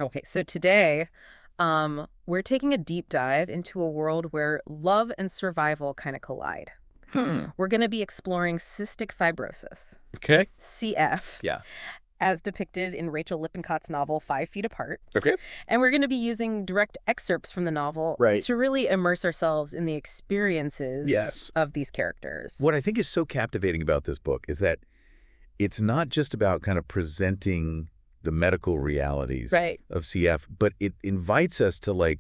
Okay, so today, we're taking a deep dive into a world where love and survival kind of collide. We're going to be exploring cystic fibrosis, Okay. CF, Yeah. as depicted in Rachael Lippincott's novel 5 Feet Apart. Okay. And we're going to be using direct excerpts from the novel Right. to really immerse ourselves in the experiences Yes. of these characters. What I think is so captivating about this book is that it's not just about kind of presenting the medical realities Right. of CF, but it invites us to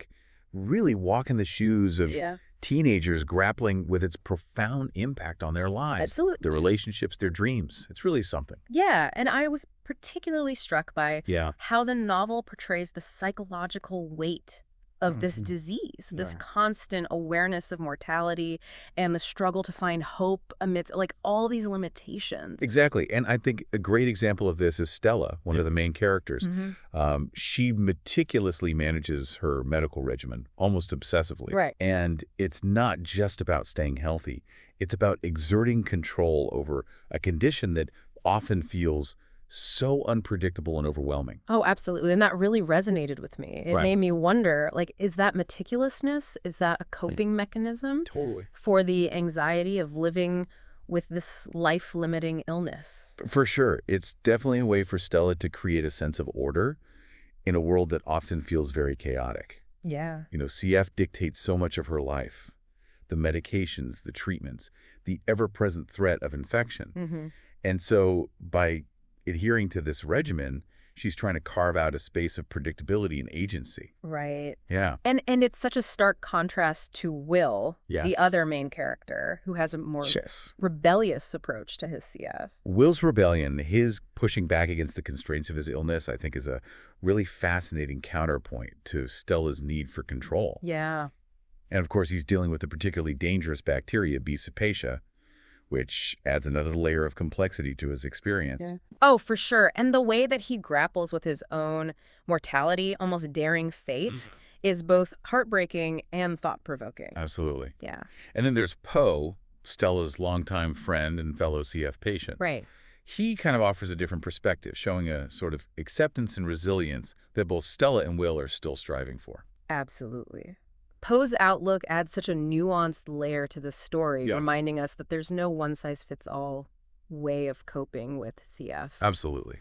really walk in the shoes of Yeah. teenagers grappling with its profound impact on their lives, Absolutely. their relationships, their dreams. It's really something. Yeah, and I was particularly struck by Yeah. how the novel portrays the psychological weight of this disease, this constant awareness of mortality and the struggle to find hope amidst all these limitations. Exactly. And I think a great example of this is Stella, one of the main characters. She meticulously manages her medical regimen, almost obsessively. Right. And it's not just about staying healthy. It's about exerting control over a condition that often feels so unpredictable and overwhelming. Oh, absolutely. And that really resonated with me. It Right. made me wonder, is that meticulousness? Is that a coping mechanism Totally. for the anxiety of living with this life-limiting illness? For sure. It's definitely a way for Stella to create a sense of order in a world that often feels very chaotic. Yeah. CF dictates so much of her life. The medications, the treatments, the ever-present threat of infection. And so by adhering to this regimen, she's trying to carve out a space of predictability and agency. Right. Yeah. And it's such a stark contrast to Will, the Yes. other main character, who has a more rebellious approach to his CF. Will's rebellion, his pushing back against the constraints of his illness, I think is a really fascinating counterpoint to Stella's need for control. Yeah. And of course, he's dealing with a particularly dangerous bacteria, cepacia, which adds another layer of complexity to his experience. Yeah. Oh, for sure. And the way that he grapples with his own mortality, almost daring fate, is both heartbreaking and thought-provoking. Absolutely. Yeah. And then there's Poe, Stella's longtime friend and fellow CF patient. Right. He kind of offers a different perspective, showing a sort of acceptance and resilience that both Stella and Will are still striving for. Absolutely. Poe's outlook adds such a nuanced layer to the story, Yes. reminding us that there's no one-size-fits-all way of coping with CF. Absolutely.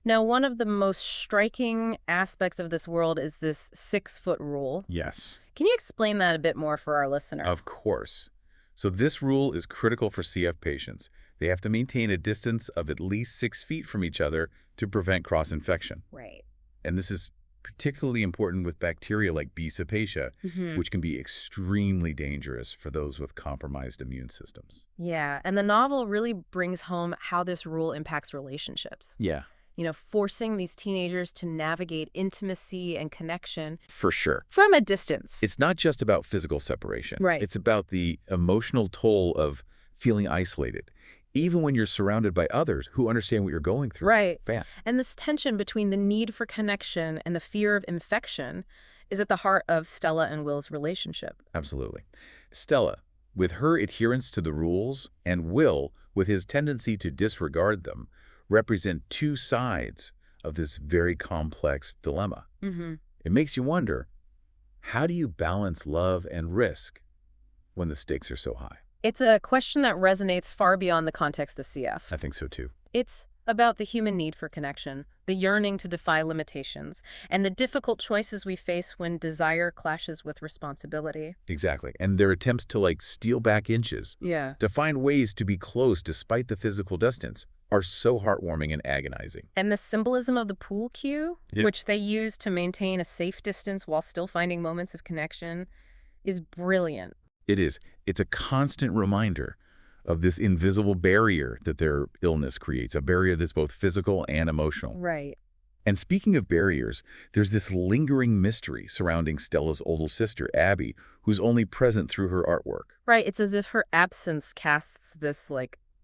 Now, one of the most striking aspects of this world is this 6-foot rule. Yes. Can you explain that a bit more for our listener? Of course. So this rule is critical for CF patients. They have to maintain a distance of at least 6 feet from each other to prevent cross-infection. Right. And this is particularly important with bacteria like cepacia, which can be extremely dangerous for those with compromised immune systems. Yeah, and the novel really brings home how this rule impacts relationships. Yeah. Forcing these teenagers to navigate intimacy and connection For sure. from a distance. It's not just about physical separation. Right. It's about the emotional toll of feeling isolated, even when you're surrounded by others who understand what you're going through. Right. Yeah. And this tension between the need for connection and the fear of infection is at the heart of Stella and Will's relationship. Absolutely. Stella, with her adherence to the rules, and Will, with his tendency to disregard them, represent two sides of this very complex dilemma. It makes you wonder, how do you balance love and risk when the stakes are so high? It's a question that resonates far beyond the context of CF. I think so too. It's about the human need for connection, the yearning to defy limitations, and the difficult choices we face when desire clashes with responsibility. Exactly. And their attempts to steal back inches, Yeah. to find ways to be close despite the physical distance, are so heartwarming and agonizing. And the symbolism of the pool cue, which they use to maintain a safe distance while still finding moments of connection, is brilliant. It is. It's a constant reminder of this invisible barrier that their illness creates, a barrier that's both physical and emotional. Right. And speaking of barriers, there's this lingering mystery surrounding Stella's older sister, Abby, who's only present through her artwork. Right. It's as if her absence casts this,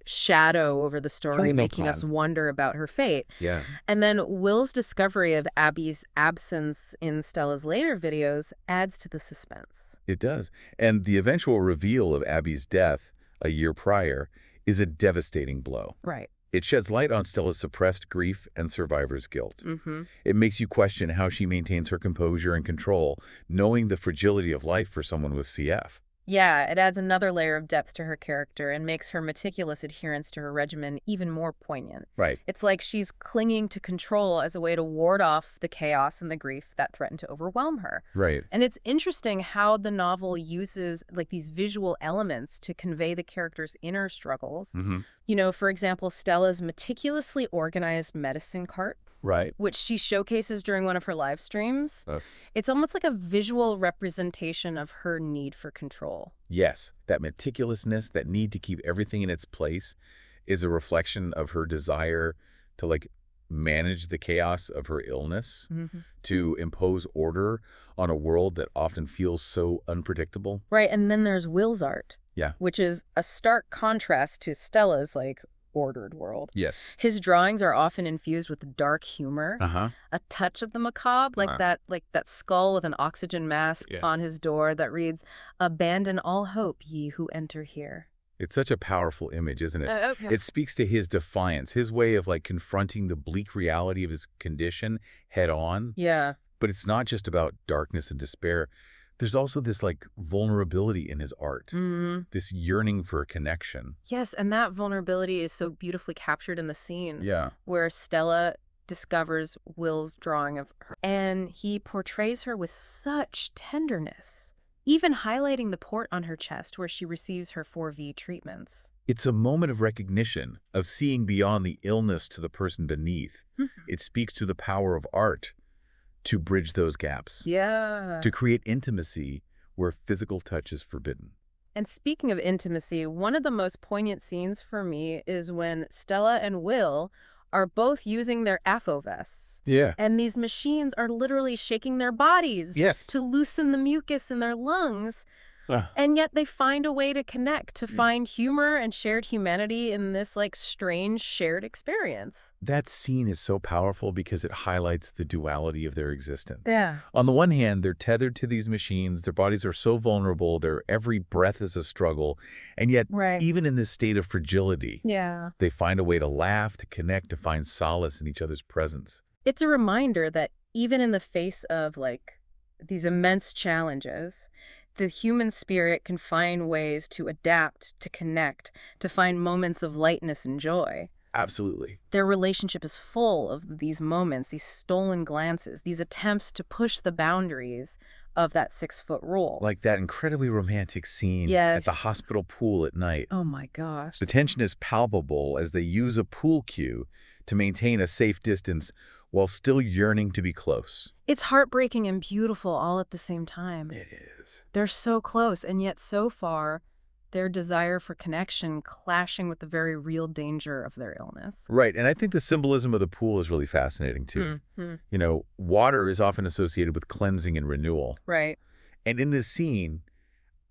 shadow over the story, making us wonder about her fate. Yeah. And then Will's discovery of Abby's absence in Stella's later videos adds to the suspense. It does. And the eventual reveal of Abby's death a year prior is a devastating blow. Right. It sheds light on Stella's suppressed grief and survivor's guilt. Mm-hmm. It makes you question how she maintains her composure and control, knowing the fragility of life for someone with CF. Yeah, it adds another layer of depth to her character and makes her meticulous adherence to her regimen even more poignant. Right. It's like she's clinging to control as a way to ward off the chaos and the grief that threaten to overwhelm her. Right. And it's interesting how the novel uses like these visual elements to convey the character's inner struggles. Mm-hmm. You know, for example, Stella's meticulously organized medicine cart, Right. which she showcases during one of her live streams. It's almost like a visual representation of her need for control. Yes, that meticulousness, that need to keep everything in its place is a reflection of her desire to manage the chaos of her illness, Mm-hmm. to impose order on a world that often feels so unpredictable. Right, and then there's Will's art. Yeah. Which is a stark contrast to Stella's, ordered world. Yes. His drawings are often infused with dark humor, Uh-huh. a touch of the macabre, that skull with an oxygen mask on his door that reads, "Abandon all hope, ye who enter here." It's such a powerful image, isn't it? Okay. It speaks to his defiance, his way of confronting the bleak reality of his condition head on. Yeah. But it's not just about darkness and despair. There's also this vulnerability in his art, this yearning for a connection. Yes, and that vulnerability is so beautifully captured in the scene. Yeah. Where Stella discovers Will's drawing of her. And he portrays her with such tenderness, even highlighting the port on her chest where she receives her 4V treatments. It's a moment of recognition, of seeing beyond the illness to the person beneath. It speaks to the power of art to bridge those gaps. Yeah. To create intimacy where physical touch is forbidden. And speaking of intimacy, one of the most poignant scenes for me is when Stella and Will are both using their AFO vests. Yeah. And these machines are literally shaking their bodies to loosen the mucus in their lungs. And yet they find a way to connect, to find humor and shared humanity in this strange shared experience. That scene is so powerful because it highlights the duality of their existence. Yeah. On the one hand, they're tethered to these machines, their bodies are so vulnerable, their every breath is a struggle, and yet even in this state of fragility, they find a way to laugh, to connect, to find solace in each other's presence. It's a reminder that even in the face of these immense challenges, the human spirit can find ways to adapt, to connect, to find moments of lightness and joy. Absolutely. Their relationship is full of these moments, these stolen glances, these attempts to push the boundaries of that 6-foot rule. Like that incredibly romantic scene at the hospital pool at night. Oh my gosh. The tension is palpable as they use a pool cue to maintain a safe distance while still yearning to be close. It's heartbreaking and beautiful all at the same time. It is. They're so close, and yet so far, their desire for connection clashing with the very real danger of their illness. Right, and I think the symbolism of the pool is really fascinating, too. You know, water is often associated with cleansing and renewal. Right. And in this scene,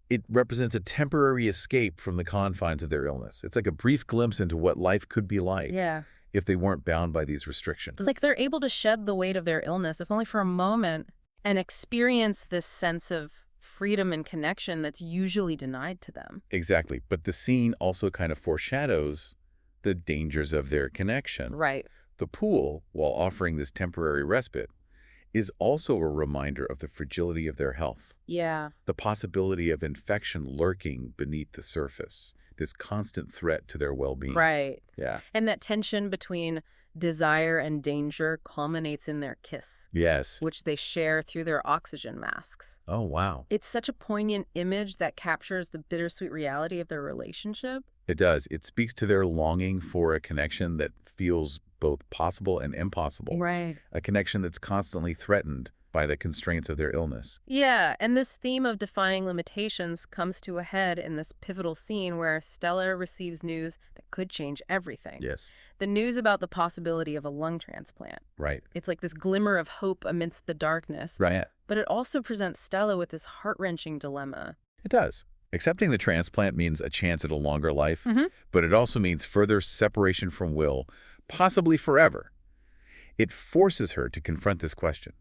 it represents a temporary escape from the confines of their illness. It's like a brief glimpse into what life could be like. Yeah. If they weren't bound by these restrictions. It's like they're able to shed the weight of their illness, if only for a moment, and experience this sense of freedom and connection that's usually denied to them. Exactly. But the scene also kind of foreshadows the dangers of their connection. Right. The pool, while offering this temporary respite, is also a reminder of the fragility of their health. Yeah. The possibility of infection lurking beneath the surface. This constant threat to their well-being. Right. Yeah. And that tension between desire and danger culminates in their kiss. Yes. Which they share through their oxygen masks. Oh, wow. It's such a poignant image that captures the bittersweet reality of their relationship. It does. It speaks to their longing for a connection that feels both possible and impossible. Right. A connection that's constantly threatened by the constraints of their illness. Yeah, and this theme of defying limitations comes to a head in this pivotal scene where Stella receives news that could change everything. Yes. The news about the possibility of a lung transplant. Right. It's like this glimmer of hope amidst the darkness. Right. But it also presents Stella with this heart-wrenching dilemma. It does. Accepting the transplant means a chance at a longer life, but it also means further separation from Will, possibly forever. It forces her to confront this question.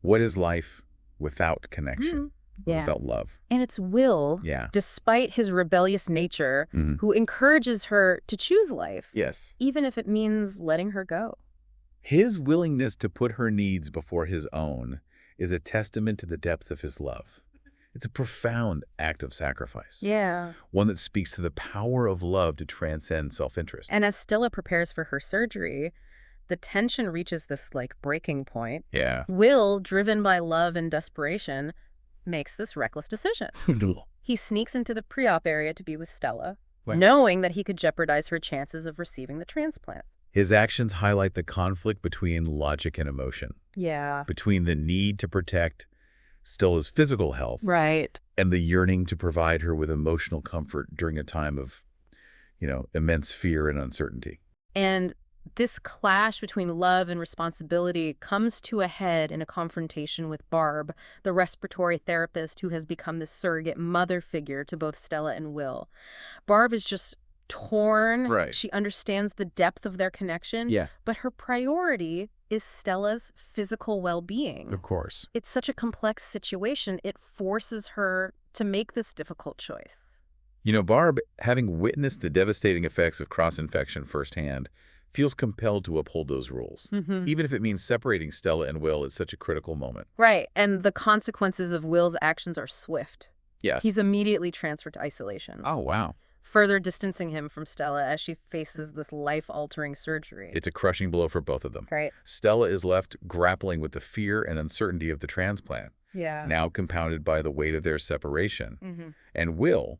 What is life without connection? Yeah. without love. And it's Will, Yeah. despite his rebellious nature, who encourages her to choose life, Yes. even if it means letting her go. His willingness to put her needs before his own is a testament to the depth of his love. It's a profound act of sacrifice. Yeah. One that speaks to the power of love to transcend self-interest. And as Stella prepares for her surgery, the tension reaches this, breaking point. Yeah. Will, driven by love and desperation, makes this reckless decision. He sneaks into the pre-op area to be with Stella, knowing that he could jeopardize her chances of receiving the transplant. His actions highlight the conflict between logic and emotion. Yeah. Between the need to protect Stella's physical health. Right. And the yearning to provide her with emotional comfort during a time of, immense fear and uncertainty. And this clash between love and responsibility comes to a head in a confrontation with Barb, the respiratory therapist who has become the surrogate mother figure to both Stella and Will. Barb is just torn. Right. She understands the depth of their connection. Yeah. But her priority is Stella's physical well-being. Of course. It's such a complex situation. It forces her to make this difficult choice. Barb, having witnessed the devastating effects of cross-infection firsthand, feels compelled to uphold those rules, even if it means separating Stella and Will at such a critical moment. Right, and the consequences of Will's actions are swift. Yes. He's immediately transferred to isolation, Oh, wow. further distancing him from Stella as she faces this life-altering surgery. It's a crushing blow for both of them. Right. Stella is left grappling with the fear and uncertainty of the transplant, Yeah. now compounded by the weight of their separation. And Will,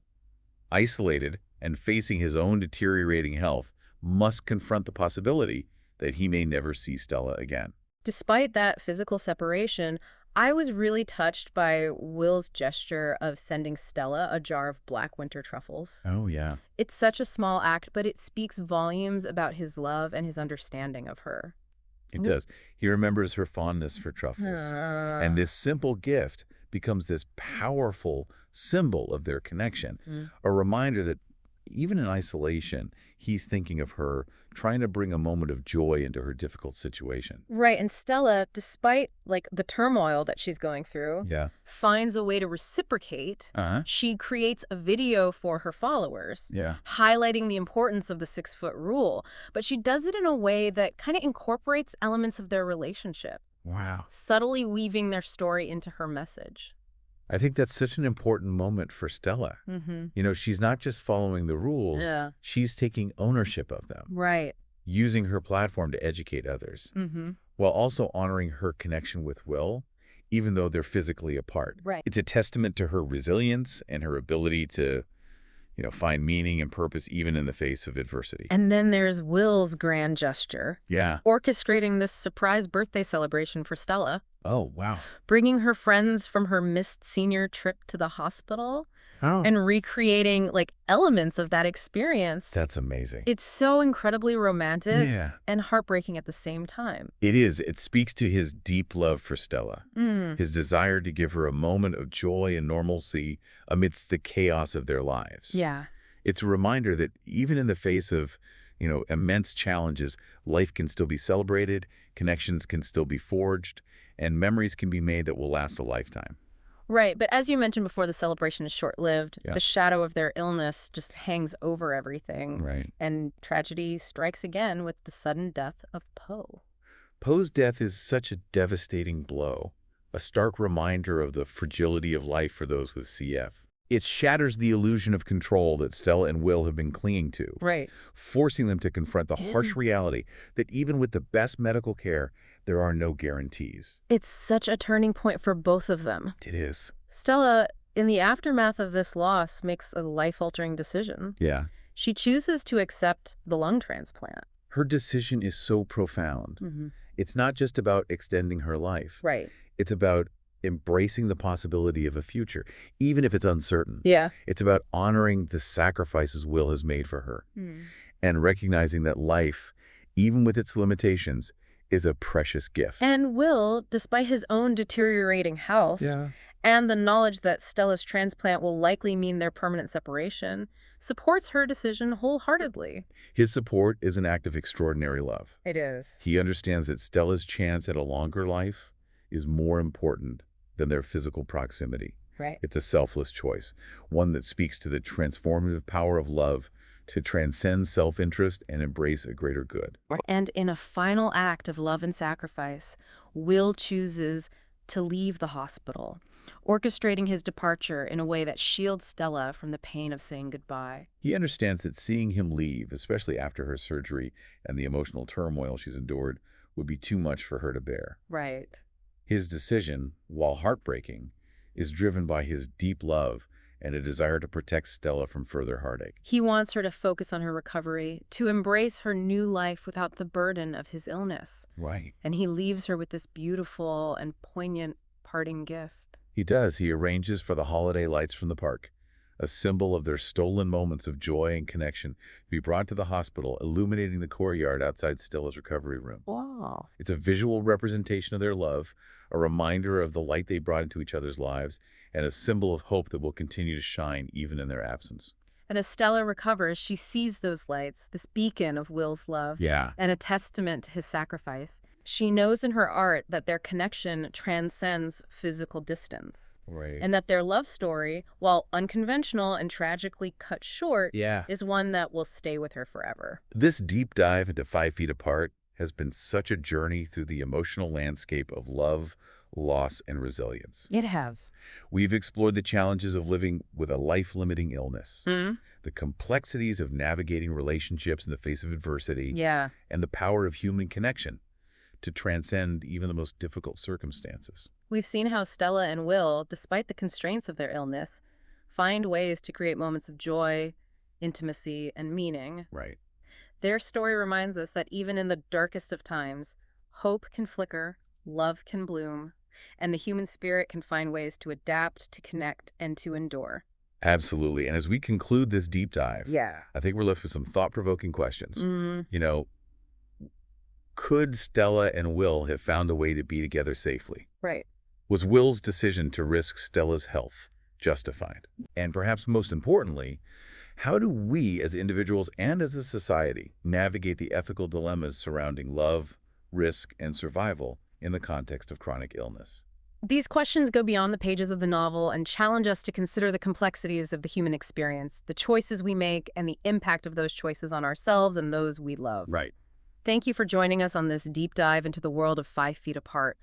isolated and facing his own deteriorating health, must confront the possibility that he may never see Stella again. Despite that physical separation, I was really touched by Will's gesture of sending Stella a jar of black winter truffles. Oh, yeah. It's such a small act, but it speaks volumes about his love and his understanding of her. It does. He remembers her fondness for truffles. And this simple gift becomes this powerful symbol of their connection, a reminder that even in isolation, he's thinking of her, trying to bring a moment of joy into her difficult situation. Right, and Stella, despite the turmoil that she's going through, finds a way to reciprocate. She creates a video for her followers, highlighting the importance of the 6-foot rule, but she does it in a way that kind of incorporates elements of their relationship. Wow. Subtly weaving their story into her message. I think that's such an important moment for Stella. She's not just following the rules, she's taking ownership of them. Right. Using her platform to educate others, while also honoring her connection with Will, even though they're physically apart. Right. It's a testament to her resilience and her ability to, find meaning and purpose even in the face of adversity. And then there's Will's grand gesture. Yeah. Orchestrating this surprise birthday celebration for Stella. Oh, wow. Bringing her friends from her missed senior trip to the hospital. And recreating elements of that experience. That's amazing. It's so incredibly romantic and heartbreaking at the same time. It is. It speaks to his deep love for Stella, his desire to give her a moment of joy and normalcy amidst the chaos of their lives. Yeah. It's a reminder that even in the face of, immense challenges, life can still be celebrated, connections can still be forged, and memories can be made that will last a lifetime. Right, but as you mentioned before, the celebration is short-lived. The shadow of their illness just hangs over everything. Right. And tragedy strikes again with the sudden death of Poe. Poe's death is such a devastating blow, a stark reminder of the fragility of life for those with CF. It shatters the illusion of control that Stella and Will have been clinging to, right, forcing them to confront the harsh reality that even with the best medical care, there are no guarantees. It's such a turning point for both of them. It is. Stella, in the aftermath of this loss, makes a life-altering decision. Yeah. She chooses to accept the lung transplant. Her decision is so profound. It's not just about extending her life. Right. It's about embracing the possibility of a future, even if it's uncertain. Yeah. It's about honoring the sacrifices Will has made for her and recognizing that life, even with its limitations, is a precious gift. And Will, despite his own deteriorating health and the knowledge that Stella's transplant will likely mean their permanent separation, supports her decision wholeheartedly. His support is an act of extraordinary love. It is. He understands that Stella's chance at a longer life is more important than their physical proximity. Right. It's a selfless choice, one that speaks to the transformative power of love to transcend self-interest and embrace a greater good. And in a final act of love and sacrifice, Will chooses to leave the hospital, orchestrating his departure in a way that shields Stella from the pain of saying goodbye. He understands that seeing him leave, especially after her surgery and the emotional turmoil she's endured, would be too much for her to bear. Right. His decision, while heartbreaking, is driven by his deep love and a desire to protect Stella from further heartache. He wants her to focus on her recovery, to embrace her new life without the burden of his illness. Right. And he leaves her with this beautiful and poignant parting gift. He does. He arranges for the holiday lights from the park, a symbol of their stolen moments of joy and connection, to be brought to the hospital, illuminating the courtyard outside Stella's recovery room. Wow. It's a visual representation of their love, a reminder of the light they brought into each other's lives, and a symbol of hope that will continue to shine even in their absence. And as Stella recovers, she sees those lights, this beacon of Will's love, Yeah. and a testament to his sacrifice. She knows in her art that their connection transcends physical distance, Right. and that their love story, while unconventional and tragically cut short, Yeah. is one that will stay with her forever. This deep dive into 5 Feet Apart has been such a journey through the emotional landscape of love, loss, and resilience. It has. We've explored the challenges of living with a life-limiting illness, the complexities of navigating relationships in the face of adversity, Yeah. and the power of human connection to transcend even the most difficult circumstances. We've seen how Stella and Will, despite the constraints of their illness, find ways to create moments of joy, intimacy, and meaning. Right. Their story reminds us that even in the darkest of times, hope can flicker, love can bloom, and the human spirit can find ways to adapt, to connect, and to endure. Absolutely. And as we conclude this deep dive, Yeah. I think we're left with some thought-provoking questions. You know, could Stella and Will have found a way to be together safely? Right. Was Will's decision to risk Stella's health justified? And perhaps most importantly, how do we as individuals and as a society navigate the ethical dilemmas surrounding love, risk, and survival in the context of chronic illness? These questions go beyond the pages of the novel and challenge us to consider the complexities of the human experience, the choices we make, and the impact of those choices on ourselves and those we love. Right. Thank you for joining us on this deep dive into the world of 5 Feet Apart.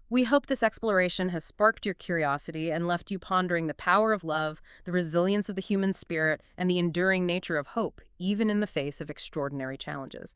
We hope this exploration has sparked your curiosity and left you pondering the power of love, the resilience of the human spirit, and the enduring nature of hope, even in the face of extraordinary challenges.